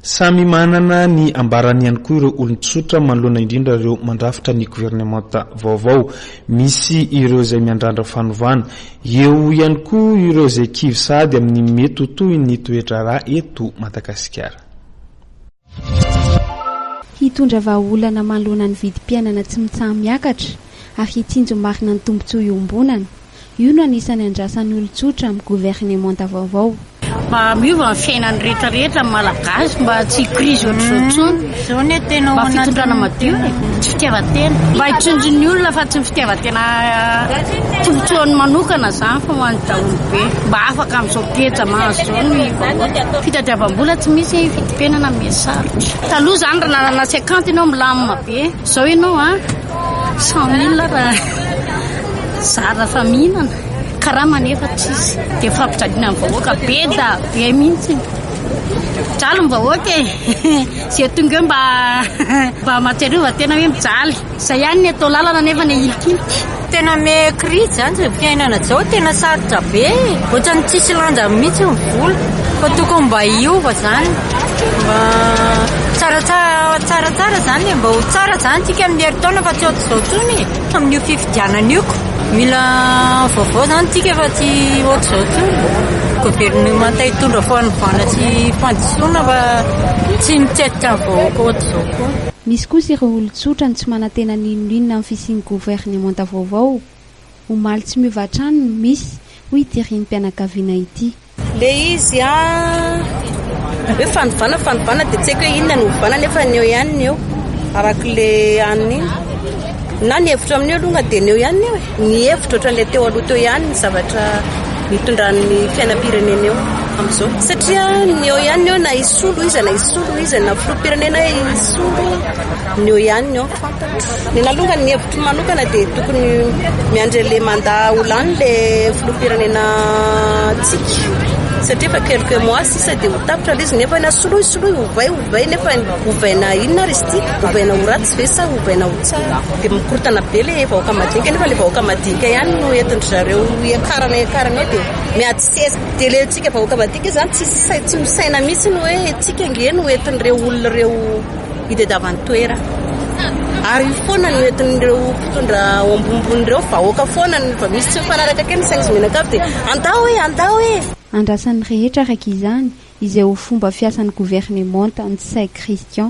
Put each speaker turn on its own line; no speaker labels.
Samy manana ny ambarany ihany koa ireo olo-tsotra manoloana indrindra ireo mandrafitra ny governemanta vaovao. Misy ireo izay miandrandra fanovana, eo ihany koa ireo izay kivy sahady amin'ny mety tohin'ny toe-draharaha eto Madagasikara.
Hitondra vahaolana manoloana ny vidim-piainana tsy mitsaha miakatra ary hitsinjo marina ny tombontsoa iombonana. Io no anisany andrasan'ny olo-tsotra amin'ny governemanta vaovao.
Miova ny fiainany rehetrarehetra malagasy mba tsy krizy ohatr'izao zao ne tena mba fitondrana madio tsy fitiavan-tena mba hitsinjon'ny olona fa tsy fitiavan-tena tombotsoany manokana zany fa ho an'ny daholo be mba afaka amin'izao ketra mahazo zao ny fitadiavam-bola tsy misy fitipinana misarotra. Taloha zany raha na 50 ianao milamina be, zao ianao 100 000 raha zara fa mihinana. Karaha manefa tsisy dia fampijaliana amin'ny vahoaka be da be mihitsy. Mijaly ny vahoaka zay tonga eo mba mahatsiarova tena hoe mijaly. Izay ihany ny atao lalana nefa ny ilikiliky. Tena me krizy zany zay fiainana zao tena sarotra be. Ohatrany tsisy lanja mihitsy ny vola. Fa tokony mba hiova zany. Mba tsaratsara zany mba ho tsara zany tsika amin'ny herintaona fa tsy ohatr'izao tsony. Amin'io fifidianana io mila vaovao zany tsika fa tsy ohatr'izao tsony. Governemanta hitondra fanovana sy fandisoana fa tsy mitsetsika ny vahoaka ohatr'izao koa.
Misy kosa ireo olo-tsotra ny tsy manantena n'inon'inona amin'ny fisian'ny governemanta vaovao. Omaly tsy miova hatrany no misy ho idiriny mpianakaviana ity.
Le izy hoe fanovana dia tsy haiko hoe inona no ovana nefa ny eo ihany ny eo arak'le aniny na ny hevitra amin'ny aloha dia ny eo ihany eo ny hevitra ohatran'ilay teo aloha teo ihany ny zavatra mitondran'ny fiainam-pirenena eo amin'izao satria ny eo ihany eo na isolo izy na filoham-pirenena isolo ny eo ihany eo fantatro. Ny alongany ny hevitra manokana dia tokony miandry le mandat Olon le filoham-pirenena tsika satria fa quelques mois sisa dia ho tapitra izy nefa na soloy ovay nefa ovaina inona ry ity ovaina ho ratsy ve sa ovaina ho tsara dia mikorotana be le vahoaka madinika nefa le vahoaka madinika ihany no entindry zareo ekarana eo dia miatsisesa dia le tsika vahoaka madinika zany tsy misaina mihitsy ny hoe tsika nge no entin'ireo olona reo itadiavany toera ary foana no entin'ireo fitondra ambonimbon'ireo vahoaka foana fa misy tsy mifanaraka kely ny saina izy menakavy dia andao hoe
andrasan'ny rehetra araka izany izay ho fomba fiasan'ny governemanta ny say Christian